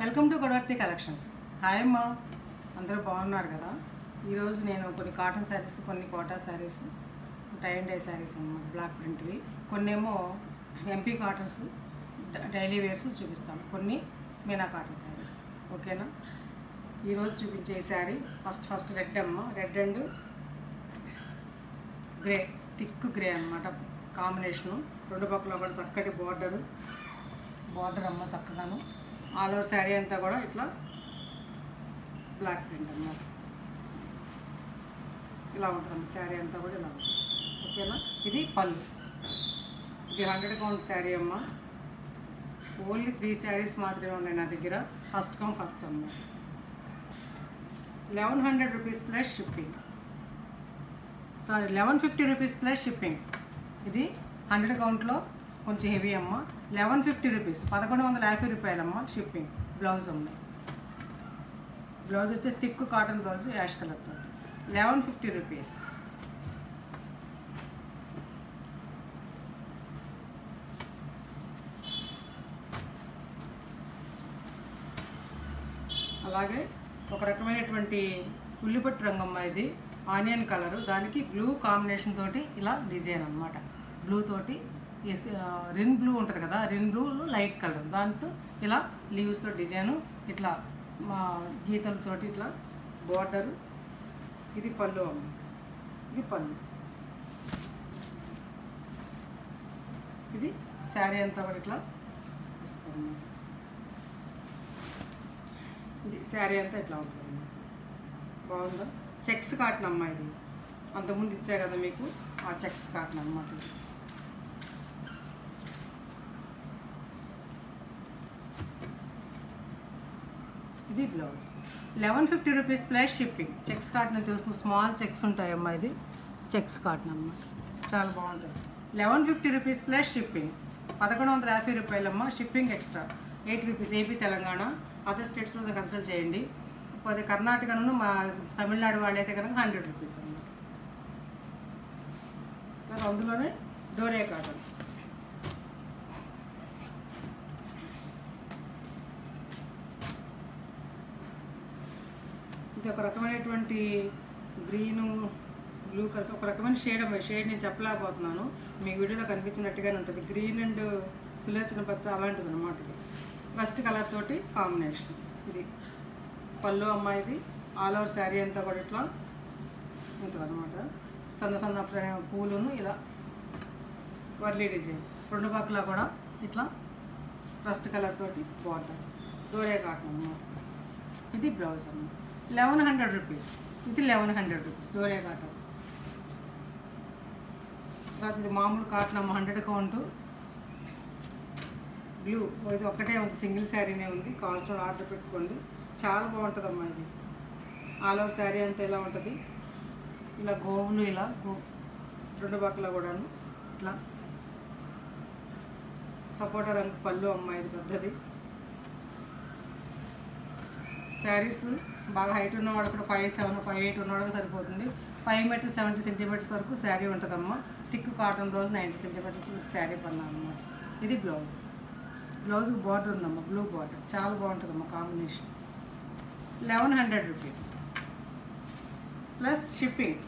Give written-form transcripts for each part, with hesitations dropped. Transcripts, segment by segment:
Welcome to Godavarthi collections. Hi అమ్మా, అందరూ బాగున్నారు కదా. ఈరోజు నేను కొన్ని కాటన్ శారీస్, కొన్ని Kota saris, tie and dye saris అన్నమాట, బ్లాక్ ప్రింట్వి. కొన్ని ఏమో ఎంపీ కాటన్స్ డైలీ వేర్స్ చూపిస్తాను, కొన్ని మీనా కాటన్ శారీస్. ఓకేనా. ఈరోజు చూపించే శారీ ఫస్ట్ రెడ్ అమ్మ, red and grey, thick grey అన్నమాట కాంబినేషను. రెండు పక్కల కూడా చక్కటి బార్డర్ అమ్మ, చక్కగాను. ఆల్ ఓవర్ శారీ అంతా కూడా ఇట్లా బ్లాక్ ప్రింట్ అన్నమాట. ఇలా ఉంటుందమ్మ శారీ అంతా కూడా ఇలా ఉంటుంది. ఓకేనా. ఇది పళ్ళు. ఇది 100 కౌంట్ శారీ అమ్మ. ఓన్లీ 3 శారీస్ మాత్రమే ఉన్నాయి నా దగ్గర. ఫస్ట్ కమ్ ఫస్ట్ అమ్మ. 1100 rupees plus shipping. 1150 rupees plus shipping. ఇది 100 కౌంట్లో కొంచెం హెవీ అమ్మ. 1150 రూపీస్, 1150 రూపాయలమ్మ షిప్పింగ్. బ్లౌజ్ ఉన్నాయి. బ్లౌజ్ వచ్చి థిక్ కాటన్ బ్లౌజ్, యాష్ కలర్తో. 1150 రూపీస్. అలాగే ఒక రకమైనటువంటి ఉల్లిపట్టు రంగమ్మ. ఇది ఆనియన్ కలరు, దానికి బ్లూ కాంబినేషన్ తోటి ఇలా డిజైన్ అన్నమాట. బ్లూ తోటి రిన్ బ్లూ ఉంటుంది కదా, రిన్ బ్లూ లైట్ కలర్, దాంతో ఇలా లీవ్స్తో డిజైను, ఇట్లా మా గీతలతోటి ఇట్లా బార్డరు. ఇది పళ్ళు అమ్మ. ఇది పళ్ళు. ఇది శారీ అంతా కూడా ఇట్లా ఇస్తుంది. ఇది శారీ అంతా ఇట్లా ఉంటుంది. బాగుందా. చెక్స్ కాటన్ అమ్మ. ఇది అంతకుముందు ఇచ్చా కదా మీకు, ఆ చెక్స్ కాటన్ అన్నమాట. ఇది ఇది blouse. 1150 rupees plus shipping. Checks cotton అని తెలుస్తుంది, స్మాల్ చెక్స్ ఉంటాయమ్మా. ఇది చెక్స్ కాటన్ అన్నమాట, చాలా బాగుంటుంది. 1150 రూపీస్ ప్లస్ షిప్పింగ్. 1150 రూపాయలమ్మ. Shipping extra 8 rupees. AP, Telangana, other స్టేట్స్లో కన్సల్ట్ చేయండి. అదే కర్ణాటకను, మా తమిళనాడు వాళ్ళైతే కనుక 100 రూపీస్ అన్నమాట. అందులోనే డోరే కాటన్. ఇది ఒక రకమైనటువంటి గ్రీను బ్లూ కలర్స్, ఒక రకమైన షేడ్ నేను చెప్పలేకపోతున్నాను, మీకు వీడియోలో కనిపించినట్టుగానే ఉంటుంది. గ్రీన్ అండ్ సులోచన పచ్చ అలాంటిది అనమాట. ఇది రస్ట్ కలర్ తోటి కాంబినేషన్. ఇది పళ్ళు అమ్మ. ఇది ఆల్ ఓవర్ శారీ అంతా కూడా ఇట్లా ఉంటుంది అనమాట. సన్న పూలును ఇలా వర్లీ డిజైన్. రెండు పక్కల కూడా ఇట్లా రస్ట్ కలర్ తోటి బార్డర్. డోరే కాటన్ అన్నమాట. ఇది బ్లౌజ్ అమ్మ. 1100 రూపీస్. ఇది 1100 రూపీస్ డోరే కాటన్. తర్వాత ఇది మామూలు కాటన్ అమ్మ, 100 కౌంటు బ్లూ. ఇది ఒక్కటే ఉంది, సింగిల్ శారీనే ఉంది. కావాల్సిన ఆర్డర్ పెట్టుకోండి, చాలా బాగుంటుంది అమ్మ. ఇది ఆల్ ఓవర్ శారీ అంతా ఇలా ఉంటుంది. ఇలా గోవులు ఇలా రెండు పక్కల కూడాను ఇట్లా సపోటా రంగు పళ్ళు అమ్మ. ఇది పెద్దది. శారీస్ బాగా హైట్ ఉన్నవాడు కూడా 5'7", 5'8" ఉన్నవాడు సరిపోతుంది. 5 మీటర్స్ 70 సెంటీమీటర్స్ వరకు శారీ ఉంటుందమ్మా. Thick cotton blouse 90 centimetres sari పన్నా అన్నమాట. ఇది బ్లౌజ్. బ్లౌజ్కి బార్డర్ ఉందమ్మా, బ్లూ బార్డర్, చాలా బాగుంటుందమ్మా కాంబినేషన్. 1100 rupees plus shipping.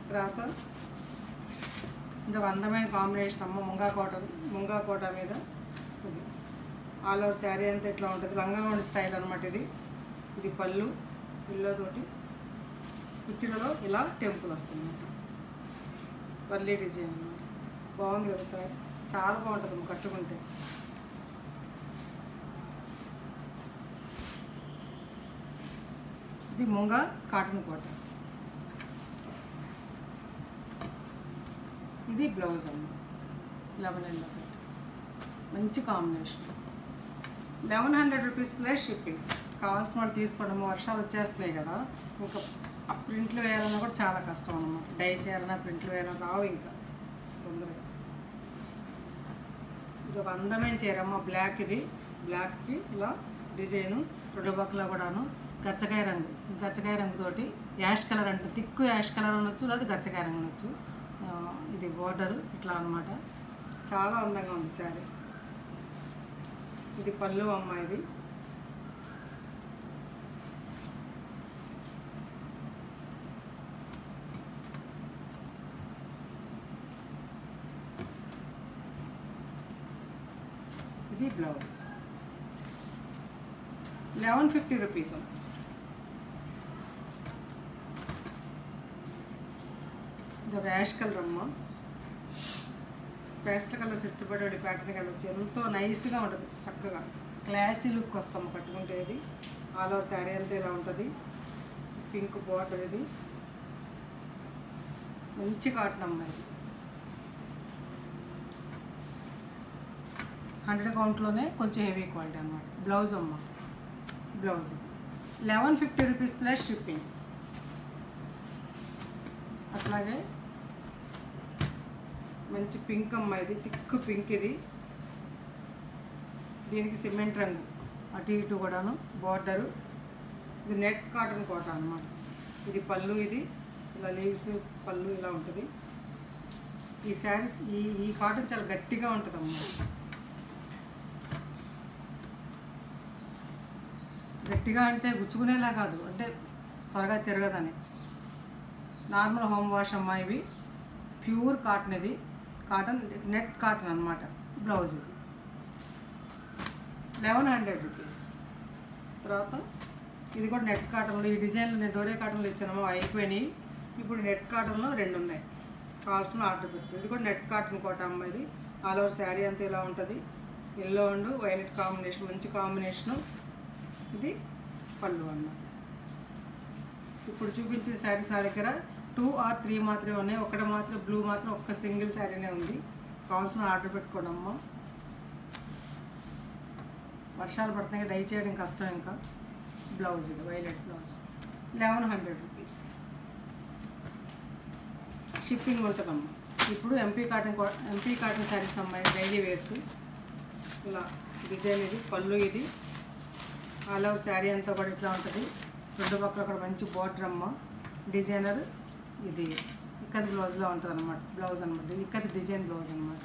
తర్వాత ఇంకొక అందమైన కాంబినేషన్ అమ్మ, ముంగా కోట మీద. ఇది ఆల్ ఓవర్ శారీ అంతా ఇట్లా ఉంటుంది, లంగావోణి స్టైల్ అనమాట. ఇది పళ్ళు, పిల్లతోటి కుచ్చిలలో ఇలా టెంపుల్ వస్తుంది, వర్లీ డిజైన్ అన్నమాట. బాగుంది కదా సార్, చాలా బాగుంటుంది కట్టుకుంటే. ఇది ముంగా కాటన్ కోట. ఇది బ్లౌజ్ అమ్మ. 1100 మంచి కాంబినేషన్. 1100 rupees plus shipping. కావాల్సిన వాళ్ళు తీసుకోండి. వర్షాలు వచ్చేస్తున్నాయి కదా, ఇంకా ప్రింట్లు వేయాలన్నా కూడా చాలా కష్టం అన్నమాట. డై చేయాలన్నా, ప్రింట్లు వేయాలన్నా రావు ఇంకా తొందరగా. ఇది ఒక అందమైన చీరమ్మ, బ్లాక్. ఇది బ్లాక్కి ఇలా డిజైను, రెండు పక్కల కూడాను గచ్చకాయ రంగుతోటి యాష్ కలర్ అంటే థిక్ యాష్ కలర్ అనొచ్చు, లేదా గచ్చకాయ రంగు అనొచ్చు. ఇది బోర్డరు ఇట్లా అనమాట, చాలా అందంగా ఉంది శారీ. ఇది పళ్ళు అమ్మ. ఇది ఇది బ్లౌజ్ 1150 రూపీస్. ఇది ఒక యాష్ కలర్ అమ్మ. పేస్టల్ కలర్స్ ఇష్టపడే ప్యాటర్న్కి వెళ్ళొచ్చు. ఎంతో నైస్గా ఉంటుంది, చక్కగా క్లాసీ లుక్ వస్తాము కట్టుకుంటే. ఇది ఆల్ ఓవర్ శారీ అంతా ఇలా ఉంటుంది. పింక్ బార్డర్, ఇది మంచి కాటన్ అమ్మ. ఇది 100 కౌంట్లోనే కొంచెం హెవీ క్వాలిటీ అన్నమాట. బ్లౌజ్ అమ్మ, బ్లౌజ్ 1150 రూపీస్ ప్లస్ షిప్పింగ్. అట్లాగే మంచి పింక్ అమ్మ, ఇది థిక్ పింక్. ఇది దీనికి సిమెంట్ రంగు అటు ఇటు కూడాను బార్డరు. ఇది నెట్ కాటన్ కోట అన్నమాట. ఇది పళ్ళు, ఇది ఇలా లీవ్స్ పళ్ళు ఇలా ఉంటుంది. ఈ శారీ ఈ కాటన్ చాలా గట్టిగా ఉంటుంది అమ్మ. గట్టిగా అంటే గుచ్చుకునేలా కాదు, అంటే త్వరగా చెరగదని. నార్మల్ హోమ్ వాష్ అమ్మ. ఇవి ప్యూర్ కాటన్, ఇది కాటన్ నెట్ కాటన్ అన్నమాట. బ్లౌజ్ ఇది 1100 రూపీస్. తర్వాత ఇది కూడా నెట్ కాటన్లో. ఈ డిజైన్లు నేను డోరే కాటన్లో ఇచ్చానమ్మా, అయిపోయినాయి. ఇప్పుడు నెట్ కాటన్లో 2 ఉన్నాయి, కావాల్సిన ఆర్డర్ పెట్టు. ఇది కూడా నెట్ కాటన్ కోట అమ్మ. ఇది ఆల్ ఓవర్ శారీ అంతా ఇలా ఉంటుంది. ఎల్లో అండ్ వైలెట్ కాంబినేషన్, మంచి కాంబినేషను. ఇది పళ్ళు అన్నమాట. ఇప్పుడు చూపించే శారీస్ నా దగ్గర 2 or 3 మాత్రమే ఉన్నాయి. ఒకటి మాత్రం బ్లూ మాత్రం ఒక్క సింగిల్ శారీనే ఉంది. కావాల్సిన ఆర్డర్ పెట్టుకోండమ్మా. వర్షాలు పడుతున్నాయి, డై చేయడం కష్టం. ఇంకా బ్లౌజ్, ఇది వైలెట్ బ్లౌజ్ 1100 రూపీస్. షిప్పింగ్ ఉంటుందమ్మా. ఇప్పుడు ఎంపీ కాటన్ శారీస్ అమ్మాయి, డైలీ వేర్స్. ఇలా డిజైన్, ఇది పళ్ళు, ఇది ఆల్ ఓవర్ శారీ అంతా కూడా ఇట్లా ఉంటుంది. 2 పక్కల కూడా మంచి బార్డర్ అమ్మ. డిజైనర్ ఇది ఇక్కది బ్లౌజ్లో ఉంటుంది అనమాట. బ్లౌజ్ అనమాట, ఇక్కది డిజైన్ బ్లౌజ్ అనమాట.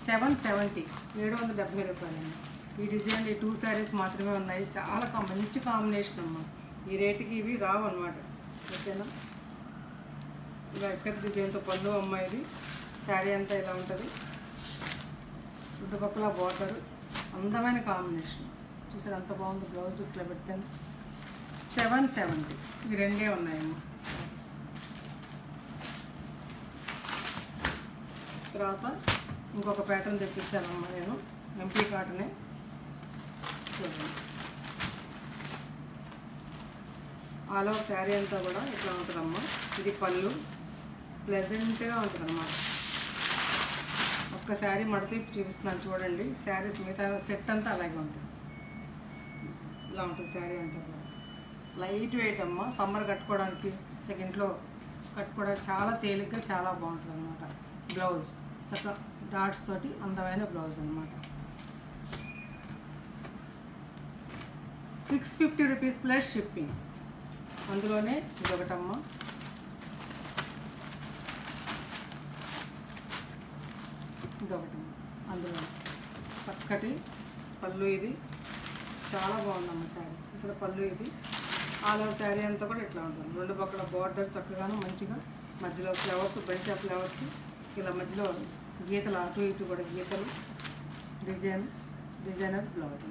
770 770 రూపాయలు. ఈ డిజైన్ ఈ 2 శారీస్ మాత్రమే ఉన్నాయి. చాలా మంచి కాంబినేషన్ అమ్మ. ఈ రేటుకి ఇవి రావు అనమాట. ఓకేనా? ఇలా ఇక్కది డిజైన్తో పళ్ళు అమ్మ. ఇది శారీ అంతా ఇలా ఉంటుంది. 2 పక్కల బార్డర్, అందమైన కాంబినేషన్. చూసారు ఎంత బాగుంది. బ్లౌజ్ ఇట్లా పెట్టాను. 770. ఇవి 2 ఉన్నాయమ్మా. తర్వాత ఇంకొక ప్యాటర్న్ తెప్పించానమ్మా నేను, ఎంపీ కాటనే. చూడండి, ఆల్ ఓవర్ శారీ అంతా కూడా ఇట్లా ఉంటుందమ్మా. ఇది పళ్ళు, ప్లెజెంట్గా ఉంటుంది అన్నమాట. ఒక్క శారీ మడత చూపిస్తున్నాను చూడండి. శారీస్ మిగతా సెట్ అంతా అలాగే ఉంటుంది. ఇలా ఉంటుంది శారీ అంతా కూడా. లైట్ వెయిట్ అమ్మ. సమ్మర్ కట్టుకోవడానికి, ఇంట్లో కట్టుకోవడానికి చాలా తేలిగ్గా చాలా బాగుంటుంది అనమాట. బ్లౌజ్ చక్కగా డాట్స్ తోటి అందమైన బ్లౌజ్ అనమాట. 650 రూపీస్ ప్లస్ షిప్పింగ్. అందులోనే ఇదొకటమ్మ. ఇదొకటమ్మ. అందులో చక్కటి పళ్ళు, ఇది చాలా బాగుందమ్మ శారీ. చూసారా పళ్ళు, ఇది ఆల్ ఓవర్ శారీ అంతా కూడా ఇట్లా ఉంటుంది. 2 పక్కల బార్డర్ చక్కగాను మంచిగా, మధ్యలో ఫ్లవర్స్, బంచ్ ఆఫ్ ఫ్లవర్స్, ఇలా మధ్యలో గీతలు అటు ఇటు కూడా గీతలు. Designer blouse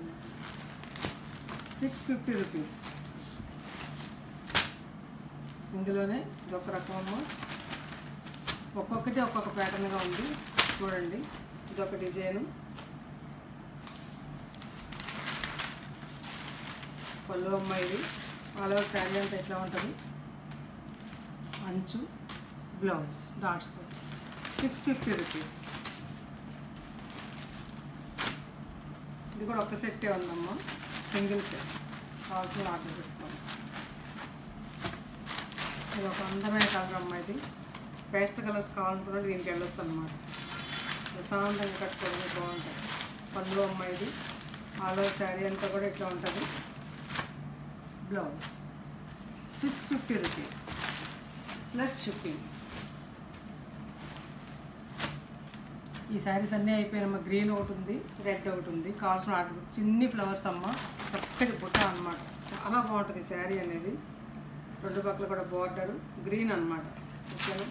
650 rupees. ఇందులోనే ఇదొక రకము, ఒక్కొక్కటి ఒక్కొక్క ప్యాటర్న్గా ఉంది. చూడండి, ఇదొక డిజైను. పళ్ళు అమ్మ. ఇది ఆల్ ఓవర్ శారీ అంతా ఎట్లా ఉంటుంది. అంచు, బ్లౌజ్ డాట్స్తో 650 రూపీస్. ఇది కూడా ఒక్క సెట్టే ఉందమ్మా, సింగిల్ సెట్. కావాల్సిన ఆర్డర్ పెట్టుకోండి. ఇది ఒక అందమైన కలర్ అమ్మ. ఇది పేస్టల్ కలర్స్ కావాలనుకున్నట్టు దీనికి వెళ్ళొచ్చు అనమాట. ప్రశాంతంగా కట్టుకోవడానికి బాగుంటుంది. పళ్ళు అమ్మ. ఇది ఆల్ ఓవర్ శారీ అంతా కూడా ఇట్లా ఉంటుంది. Blouse 650 rupees plus shipping. ఈ శారీస్ అన్నీ అయిపోయినమ్మా. గ్రీన్ ఒకటి ఉంది, రెడ్ ఒకటి ఉంది. కావాల్సిన ఆర్డర్. చిన్ని ఫ్లవర్స్ అమ్మ, చక్కటి బుట్ట అనమాట. చాలా బాగుంటుంది శారీ అనేది. 2 పక్కల కూడా బార్డరు గ్రీన్ అనమాట. ఓకేనా?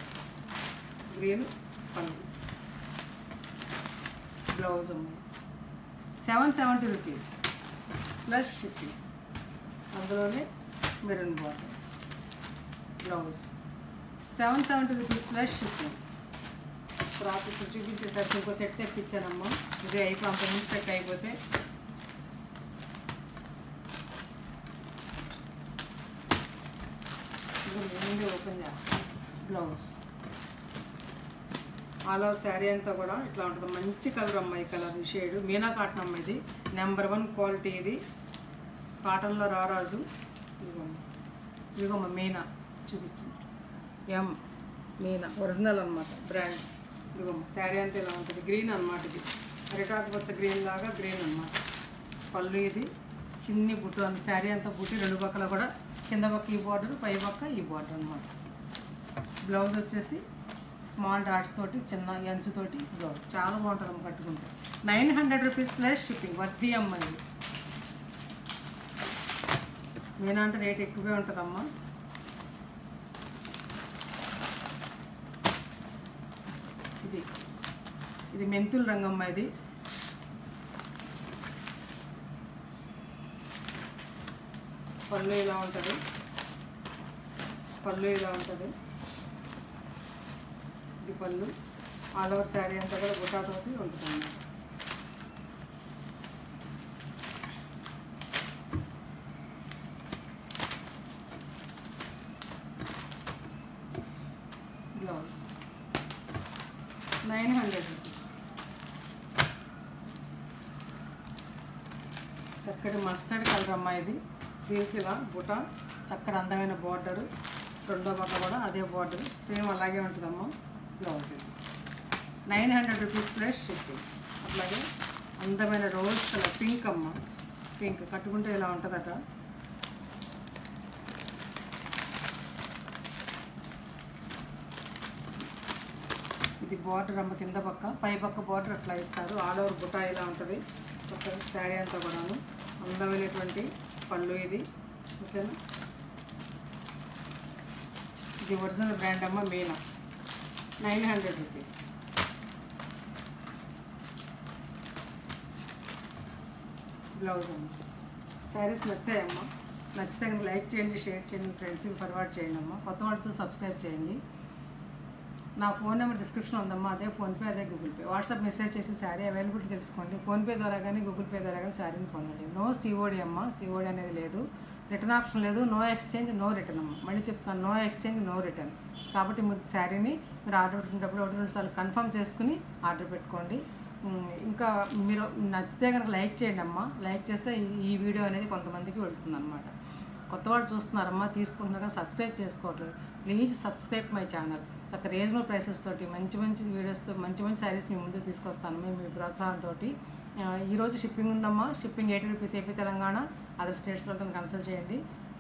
గ్రీన్ పళ్ళు, బ్లౌజ్ అమ్మ. 770 రూపీస్ ప్లస్ షిప్పింగ్. అందులోనే maroon border blouse 770 rupees plus shipping. Frock ఇప్పుడు చూపించేసరికి ఇంకో సెట్ తెప్పించానమ్మా. ఇది అయిపోయి అంత ముందు సెట్ అయిపోతే ముందు ఓపెన్ చేస్తాను. బ్లౌజ్ ఆల్ ఓవర్ శారీ అంతా కూడా ఇట్లా ఉంటుంది. మంచి కలర్ అమ్మ, ఈ కలర్ షేడ్ మీనా కాటన్ అమ్మ. ఇది నెంబర్ 1 క్వాలిటీ. ఇది కాటన్లో రారాజు. ఇదిగోమ్మ మీనా చూపించండి. ఎం మీనా ఒరిజినల్ అనమాట బ్రాండ్. ఇదిగోమ్మ శారీ అంతా ఇలా ఉంటుంది. గ్రీన్ అనమాట. ఇది అరిటాకు పచ్చ గ్రీన్ లాగా గ్రీన్ అనమాట. పళ్ళు ఇది చిన్ని బుట్టు అంత శారీ అంతా బుట్టి 2 పక్కల కూడా కింద పక్క ఈ బార్డర్ పై పక్క ఈ బార్డర్ అనమాట. బ్లౌజ్ వచ్చేసి స్మాల్ డాట్స్ తోటి చిన్న అంచుతోటి బ్లౌజ్. చాలా బాగుంటుంది అమ్మ కట్టుకుంటే. 900 రూపీస్ ప్లస్ షిప్పింగ్. వర్ది అమ్మ. ఇది మీనా అంటే రేట్ ఎక్కువే ఉంటుందమ్మా. ఇది మెంతుల రంగమ్మ. ఇది పళ్ళు ఇలా ఉంటుంది. పళ్ళు ఇలా ఉంటుంది. ఇది పళ్ళు. ఆల్ ఓవర్ శారీ అంతా కూడా బుటాతోటి ఉంటుంది. Blouse 900 rupees. చక్కటి మస్టర్డ్ కలర్ అమ్మ. ఇది దీనికి ఇలా బుట్ట చక్కటి అందమైన బార్డరు. రెండో పక్క కూడా అదే బార్డర్ సేమ్ అలాగే ఉంటుందమ్మా. బ్లౌజ్ ఇది 900 రూపీస్ ప్లస్ షిప్పింగ్. అట్లాగే అందమైన రోజ్ కలర్ పింక్ అమ్మ. పింక్ కట్టుకుంటే ఇలా ఉంటుందట. ఇది బార్డర్ అమ్మ. కింద పక్క పై పక్క బార్డర్ అట్లా ఇస్తారు. ఆల్ ఓవర్ బుటా ఇలా ఉంటుంది. చక్కగా శారీ అంతా కూడాను అందమైనటువంటి పళ్ళు. ఇది ఓకేనా. ఇది ఒరిజినల్ బ్రాండ్ అమ్మ మీనా. 900 రూపీస్. బ్లౌజ్ అమ్మ. శారీస్ నచ్చాయమ్మా. నచ్చితే కనుక లైక్ చేయండి, షేర్ చేయండి, ఫ్రెండ్స్కి ఫార్వర్డ్ చేయండి అమ్మ. కొత్త వాట్స్ సబ్స్క్రైబ్ చేయండి. నా ఫోన్ నెంబర్ డిస్క్రిప్షన్ ఉందమ్మా. అదే ఫోన్పే, అదే గూగుల్ పే. వాట్సాప్ మెసేజ్ చేసి శారీ అవైలబిలిటీ తెలుసుకోండి. ఫోన్పే ద్వారా కానీ గూగుల్ పే ద్వారా కానీ శారీని పొందండి. నో సిఓడి అమ్మ. సిఓడి అనేది లేదు. రిటర్న్ ఆప్షన్ లేదు. నో ఎక్స్చేంజ్ నో రిటర్న్ అమ్మ. మళ్ళీ చెప్తాను, నో ఎక్స్చేంజ్ నో రిటర్న్. కాబట్టి మీరు శారీని మీరు ఆర్డర్ పెట్టినప్పుడు 1-2 సార్లు కన్ఫర్మ్ చేసుకుని ఆర్డర్ పెట్టుకోండి. ఇంకా మీరు నచ్చితే కనుక లైక్ చేయండి అమ్మ. లైక్ చేస్తే ఈ వీడియో అనేది కొంతమందికి వెళ్తుంది అనమాట. కొత్త వాళ్ళు చూస్తున్నారమ్మా, తీసుకుంటున్నారా, సబ్స్క్రైబ్ చేసుకోవట్లేదు. Please subscribe my channel. చక్కగా రీజనబుల్ ప్రైసెస్ తోటి మంచి మంచి వీడియోస్తో మంచి మంచి శారీస్ మీ ముందు తీసుకొస్తాను మీ ప్రోత్సాహంతో. ఈరోజు షిప్పింగ్ ఉందమ్మా. Shipping 80 rupees. AP, Telangana, other స్టేట్స్లో కన్సల్ట్ చేయండి.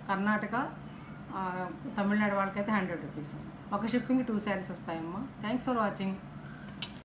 కర్ణాటక, తమిళనాడు వాళ్ళకైతే 100 రూపీస్. ఒక షిప్పింగ్ 2 శారీస్ వస్తాయమ్మా. Thanks for watching.